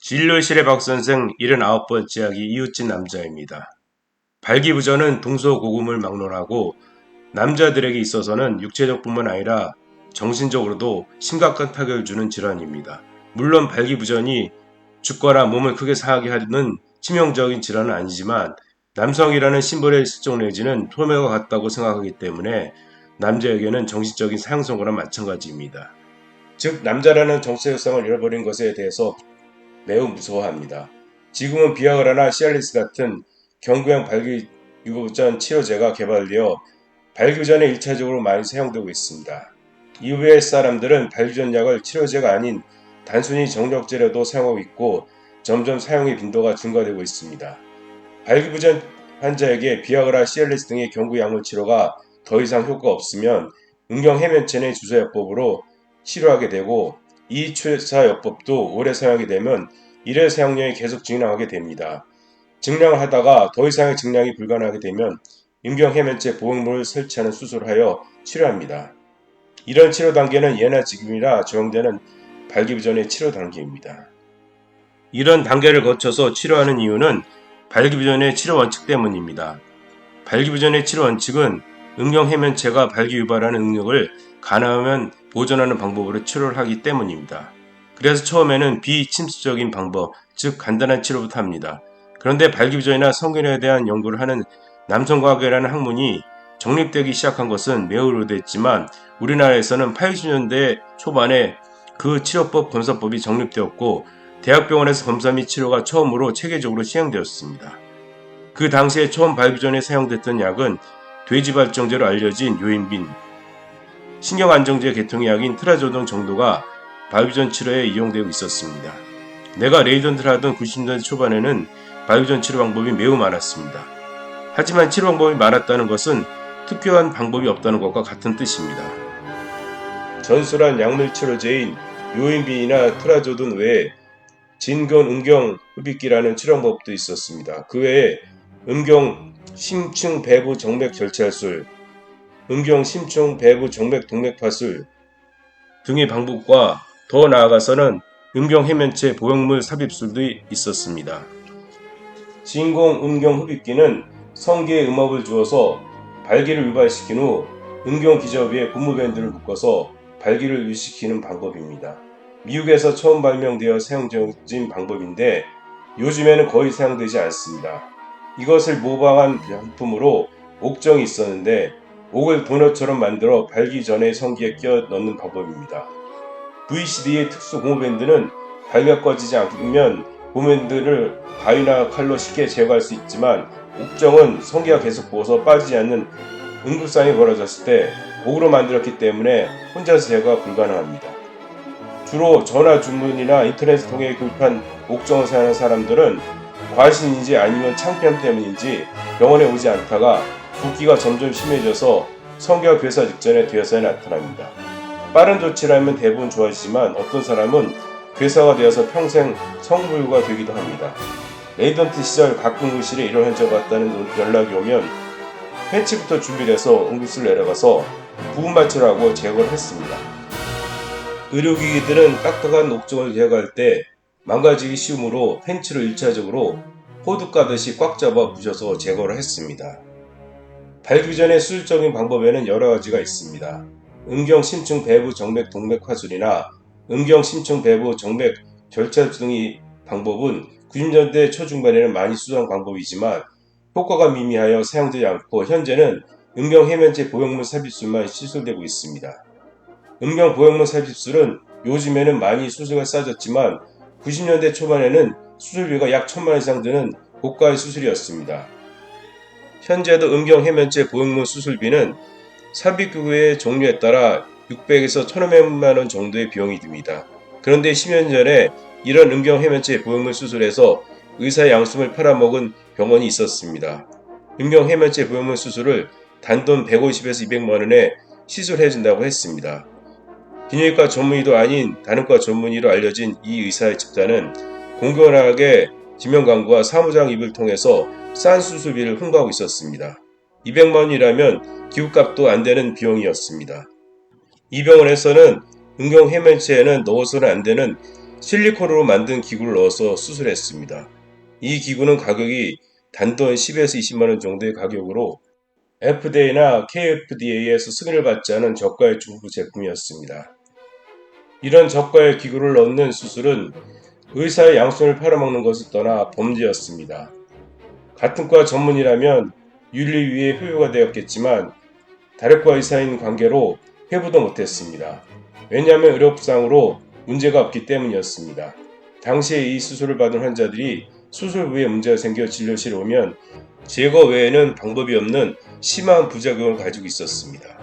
진료실의 박선생 79번째 이야기 이웃집 남자입니다. 발기부전은 동서고금을 막론하고 남자들에게 있어서는 육체적뿐만 아니라 정신적으로도 심각한 타격을 주는 질환입니다. 물론 발기부전이 죽거나 몸을 크게 상하게 하는 치명적인 질환은 아니지만 남성이라는 심벌의 실종 내지는 소멸과 같다고 생각하기 때문에 남자에게는 정신적인 사형선고나 마찬가지입니다. 즉 남자라는 정체적 성을 잃어버린 것에 대해서 매우 무서워합니다. 지금은 비아그라나 시알리스 같은 경구형 발기부전 치료제가 개발되어 발기부전에 1차적으로 많이 사용되고 있습니다. 이후의 사람들은 발기부전 약을 치료제가 아닌 단순히 정력제로도 사용하고 있고 점점 사용의 빈도가 증가되고 있습니다. 발기부전 환자에게 비아그라, 시알리스 등의 경구 약물 치료가 더 이상 효과가 없으면 음경해면체 내 주사요법으로 치료하게 되고 이 주사요법도 오래 사용하게 되면 1회 사용량이 계속 증량하게 됩니다. 증량을 하다가 더 이상의 증량이 불가능하게 되면 음경해면체 보형물을 설치하는 수술을 하여 치료합니다. 이런 치료 단계는 예나 지금이나 적용되는 발기부전의 치료 단계입니다. 이런 단계를 거쳐서 치료하는 이유는 발기부전의 치료 원칙 때문입니다. 발기부전의 치료 원칙은 음경해면체가 발기유발하는 능력을 가능하면 보존하는 방법으로 치료를 하기 때문입니다. 그래서 처음에는 비침수적인 방법, 즉 간단한 치료부터 합니다. 그런데 발기부전이나 성견에 대한 연구를 하는 남성과학이라는 학문이 정립되기 시작한 것은 매우 오래됐지만 우리나라에서는 80년대 초반에 그 치료법, 검사법이 정립되었고 대학병원에서 검사 및 치료가 처음으로 체계적으로 시행되었습니다. 그 당시에 처음 발기부전에 사용됐던 약은 돼지발정제로 알려진 요인빈, 신경안정제 계통의 약인 트라조돈 정도가 발기부전 치료에 이용되고 있었습니다. 내가 레이던트를 하던 90년대 초반에는 발기부전 치료 방법이 매우 많았습니다. 하지만 치료 방법이 많았다는 것은 특효한 방법이 없다는 것과 같은 뜻입니다. 전술한 약물 치료제인 요인빈이나 트라조돈 외에 진근 음경 흡입기라는 치료 방법도 있었습니다. 그 외에 음경 심층 배부 정맥 절제술, 음경 심층 배부 정맥 동맥파술 등의 방법과 더 나아가서는 음경해면체 보형물 삽입술도 있었습니다. 진공 음경 흡입기는 성기에 음압을 주어서 발기를 유발시킨 후 음경 기저 위에 고무밴드를 묶어서 발기를 유지시키는 방법입니다. 미국에서 처음 발명되어 사용되어진 방법인데 요즘에는 거의 사용되지 않습니다. 이것을 모방한 병품으로 옥정이 있었는데 옥을 도넛처럼 만들어 발기 전에 성기에 끼워 넣는 방법입니다. VCD의 특수 고무밴드는 발기가 꺼지지 않으면 고무밴드를 가위나 칼로 쉽게 제거할 수 있지만 옥정은 성기가 계속 부어서 빠지지 않는 응급상이 벌어졌을 때 옥으로 만들었기 때문에 혼자서 제거가 불가능합니다. 주로 전화 주문이나 인터넷을 통해 구입한 옥정을 사용하는 사람들은 과신인지 아니면 창피함 때문인지 병원에 오지 않다가 붓기가 점점 심해져서 성기가 괴사 직전에 되어서야 나타납니다. 빠른 조치라면 대부분 좋아지지만 어떤 사람은 괴사가 되어서 평생 성불구가 되기도 합니다. 레이던트 시절 가끔 응급실에 이런 환자가 왔다는 연락이 오면 펜치부터 준비돼서 응급실 내려가서 부분마취를 하고 제거를 했습니다. 의료기기들은 딱딱한 옥정을 제거할 때 망가지기 쉬우므로 펜치를 1차적으로 호두 까듯이 꽉 잡아 부셔서 제거를 했습니다. 발기부전의 수술적인 방법에는 여러 가지가 있습니다. 음경 심층 배부 정맥 동맥 화술이나 음경 심층 배부 정맥 절제 등의 방법은 90년대 초중반에는 많이 수정한 방법이지만 효과가 미미하여 사용되지 않고 현재는 음경 해면체 보형물 삽입술만 시술되고 있습니다. 음경 보형물 삽입술은 요즘에는 많이 수수료가 싸졌지만 90년대 초반에는 수술비가 약 1,000만 이상 드는 고가의 수술이었습니다. 현재도 음경 해면체 보형물 수술비는 삽입기구의 종류에 따라 600에서 1,500만 원 정도의 비용이 듭니다. 그런데 10년 전에 이런 음경 해면체 보형물 수술에서 의사의 양심을 팔아먹은 병원이 있었습니다. 음경 해면체 보형물 수술을 단돈 150에서 200만 원에 시술해준다고 했습니다. 비뇨기과 전문의도 아닌 다른과 전문의로 알려진 이 의사의 집단은 공공연하게 지명 광고와 사무장 입을 통해서 싼 수술비를 홍보하고 있었습니다. 200만 원이라면 기부값도 안 되는 비용이었습니다. 이 병원에서는 음경 해면체에는 넣어서는 안 되는 실리콘으로 만든 기구를 넣어서 수술했습니다. 이 기구는 가격이 단돈 10에서 20만원 정도의 가격으로 FDA나 KFDA에서 승인을 받지 않은 저가의 중국 제품이었습니다. 이런 저가의 기구를 넣는 수술은 의사의 양손을 팔아먹는 것을 떠나 범죄였습니다. 같은 과 전문이라면 윤리위에 효유가 되었겠지만 다른 과 의사인 관계로 회부도 못했습니다. 왜냐하면 의료상으로 문제가 없기 때문이었습니다. 당시에 이 수술을 받은 환자들이 수술 후에 문제가 생겨 진료실에 오면 제거 외에는 방법이 없는 심한 부작용을 가지고 있었습니다.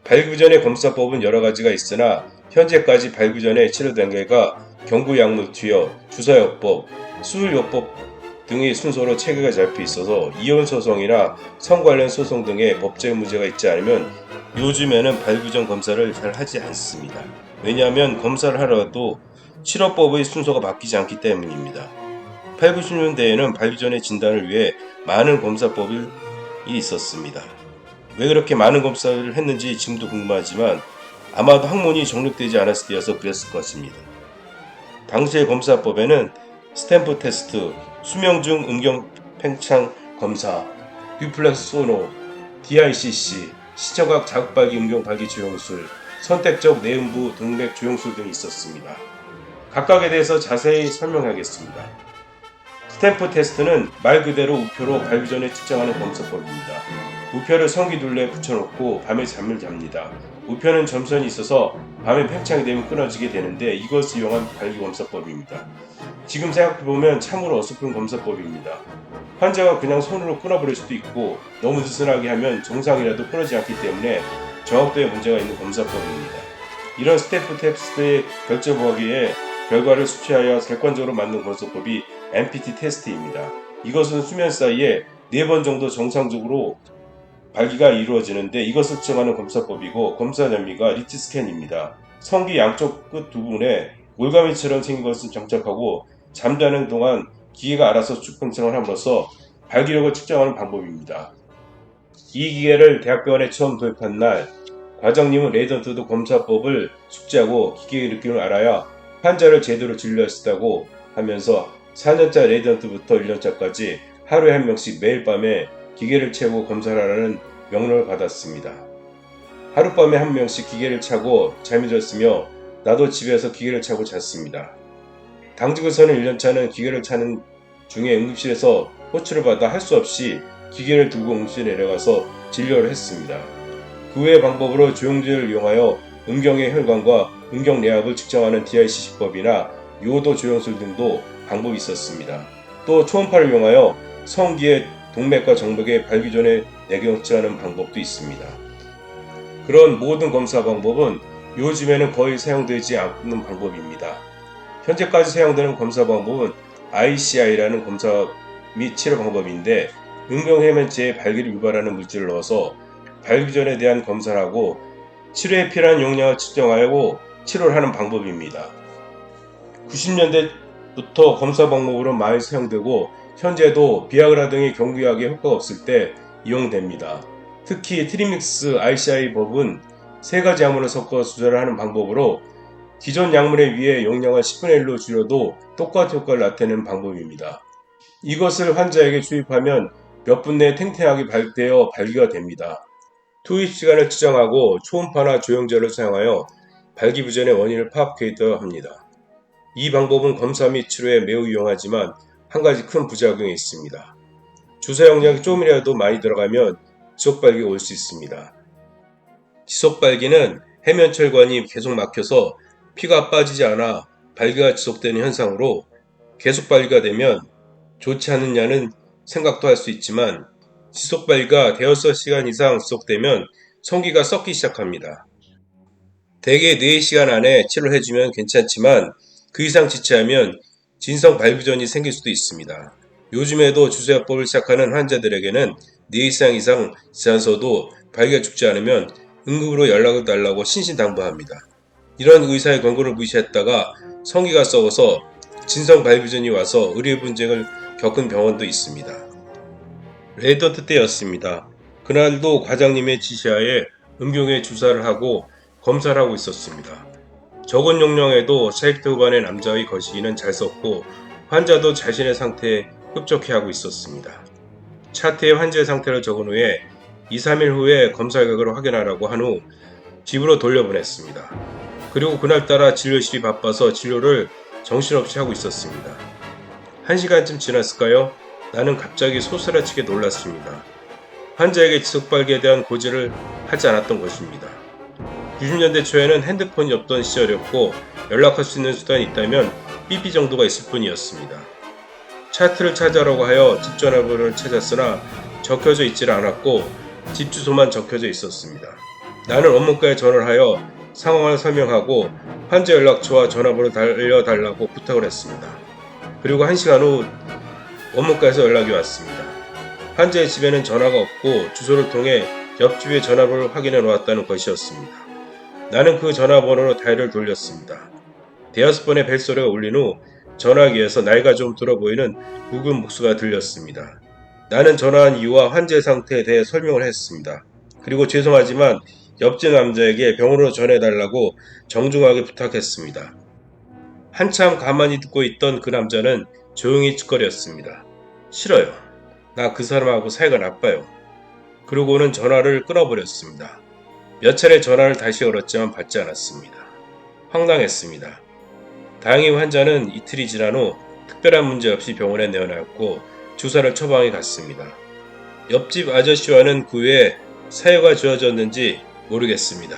발기부전의 검사법은 여러 가지가 있으나 현재까지 발기부전의 치료 단계가 경구약물 투여, 주사요법, 수술요법 등의 순서로 체계가 잡혀 있어서 이혼소송이나 성 관련 소송 등의 법적 문제가 있지 않으면 요즘에는 발기부전 검사를 잘 하지 않습니다. 왜냐하면 검사를 하더라도 치료법의 순서가 바뀌지 않기 때문입니다. 8, 90년대에는 발기부전의 진단을 위해 많은 검사법이 있었습니다. 왜 그렇게 많은 검사를 했는지 지금도 궁금하지만 아마도 학문이 정립되지 않았을 때여서 그랬을 것입니다. 당시의 검사법에는 스탬프 테스트, 수명중 음경 팽창 검사, 듀플렉스 소노, DICC, 시청각 자극발기 음경 발기 조영술, 선택적 내음부 동맥 조영술 등이 있었습니다. 각각에 대해서 자세히 설명하겠습니다. 스탬프 테스트는 말 그대로 우표로 발기전에 측정하는 검사법입니다. 우표를 성기둘레에 붙여놓고 밤에 잠을 잡니다. 우표는 점선이 있어서 밤에 팽창이 되면 끊어지게 되는데 이것을 이용한 발기검사법입니다. 지금 생각해보면 참으로 어설픈 검사법입니다. 환자가 그냥 손으로 끊어버릴 수도 있고 너무 느슨하게 하면 정상이라도 끊어지지 않기 때문에 정확도에 문제가 있는 검사법입니다. 이런 스탬프 테스트의 결정하기에 결과를 수치하여 객관적으로 만든 검사법이 MPT 테스트입니다. 이것은 수면 사이에 4번 정도 정상적으로 발기가 이루어지는데 이것을 측정하는 검사법이고 검사 장비가 리치 스캔입니다. 성기 양쪽 끝 부분에 올가미처럼 생긴 것을 장착하고 잠자는 동안 기계가 알아서 쭉 팽창을 함으로써 발기력을 측정하는 방법입니다. 이 기계를 대학병원에 처음 도입한 날 과장님은 레이던트도 검사법을 숙지하고 기계의 느낌을 알아야 환자를 제대로 진료할 수 있다고 하면서 4년차 레이던트부터 1년차까지 하루에 한 명씩 매일 밤에 기계를 채우고 검사를 하라는 명령을 받았습니다. 하룻밤에 한 명씩 기계를 차고 잠이 들었으며 나도 집에서 기계를 차고 잤습니다. 당직에서는 1년차는 기계를 차는 중에 응급실에서 호출을 받아 할 수 없이 기계를 들고 응급실에 내려가서 진료를 했습니다. 그 외의 방법으로 조영제를 이용하여 음경의 혈관과 음경 내압을 측정하는 DICC법이나 요도 조영술 등도 방법이 있었습니다. 또 초음파를 이용하여 성기의 동맥과 정맥의 발기전에 내경을 측정하는 방법도 있습니다. 그런 모든 검사 방법은 요즘에는 거의 사용되지 않는 방법입니다. 현재까지 사용되는 검사 방법은 ICI라는 검사 및 치료 방법인데 음경해면체에 발기를 유발하는 물질을 넣어서 발기전에 대한 검사를 하고 치료에 필요한 용량을 측정하고 치료를 하는 방법입니다. 90년대부터 검사 방법으로 많이 사용되고 현재도 비아그라 등의 경구약에 효과가 없을 때 이용됩니다. 특히 트리믹스 ICI 법은 3가지 약물을 섞어 조절을 하는 방법으로 기존 약물에 비해 용량을 10분의 1로 줄여도 똑같은 효과를 나타내는 방법입니다. 이것을 환자에게 주입하면 몇 분 내에 탱탱하게 발되어 발기가 됩니다. 투입 시간을 측정하고 초음파나 조영제를 사용하여 발기부전의 원인을 파악하기도 합니다. 이 방법은 검사 및 치료에 매우 유용하지만 한 가지 큰 부작용이 있습니다. 주사 용량이 조금이라도 많이 들어가면 지속발기가 올 수 있습니다. 지속발기는 해면철관이 계속 막혀서 피가 빠지지 않아 발기가 지속되는 현상으로 계속 발기가 되면 좋지 않느냐는 생각도 할 수 있지만 지속발기가 대여섯 시간 이상 지속되면 성기가 썩기 시작합니다. 대개 4시간 안에 치료해주면 괜찮지만 그 이상 지체하면 진성 발기전이 생길 수도 있습니다. 요즘에도 주사요법을 시작하는 환자들에게는 4시간 이상 지나서도 발기가 죽지 않으면 응급으로 연락을 달라고 신신당부합니다. 이런 의사의 권고를 무시했다가 성기가 썩어서 진성 발기전이 와서 의료 분쟁을 겪은 병원도 있습니다. 레이던트 때였습니다. 그날도 과장님의 지시하에 음경에 주사를 하고 검사를 하고 있었습니다. 적은 용량에도 사이트 후반의 남자의 거시기는 잘 썼고 환자도 자신의 상태에 흡족해하고 있었습니다. 차트에 환자의 상태를 적은 후에 2-3일 후에 검사 결과를 확인하라고 한 후 집으로 돌려보냈습니다. 그리고 그날따라 진료실이 바빠서 진료를 정신없이 하고 있었습니다. 1시간쯤 지났을까요? 나는 갑자기 소스라치게 놀랐습니다. 환자에게 지속발기에 대한 고지를 하지 않았던 것입니다. 90년대 초에는 핸드폰이 없던 시절이었고 연락할 수 있는 수단이 있다면 삐삐 정도가 있을 뿐이었습니다. 차트를 찾아라고 하여 집 전화번호를 찾았으나 적혀져 있질 않았고 집 주소만 적혀져 있었습니다. 나는 원문과에 전화를 하여 상황을 설명하고 환자 연락처와 전화번호 알려달라고 부탁을 했습니다. 그리고 1시간 후 원문과에서 연락이 왔습니다. 환자의 집에는 전화가 없고 주소를 통해 옆집의 전화번호를 확인해 놓았다는 것이었습니다. 나는 그 전화번호로 다이얼을 돌렸습니다. 대여섯 번의 벨소리가 울린 후 전화기에서 나이가 좀 들어 보이는 굵은 목소리가 들렸습니다. 나는 전화한 이유와 환자의 상태에 대해 설명을 했습니다. 그리고 죄송하지만 옆집 남자에게 병원으로 전해달라고 정중하게 부탁했습니다. 한참 가만히 듣고 있던 그 남자는 조용히 찌꺼렸습니다. 싫어요. 나 그 사람하고 사이가 나빠요. 그러고는 전화를 끊어버렸습니다. 몇 차례 전화를 다시 걸었지만 받지 않았습니다. 황당했습니다. 다행히 환자는 이틀이 지난 후 특별한 문제 없이 병원에 내원하였고 주사를 처방해 갔습니다. 옆집 아저씨와는 그 후에 사유가 좋아졌는지 모르겠습니다.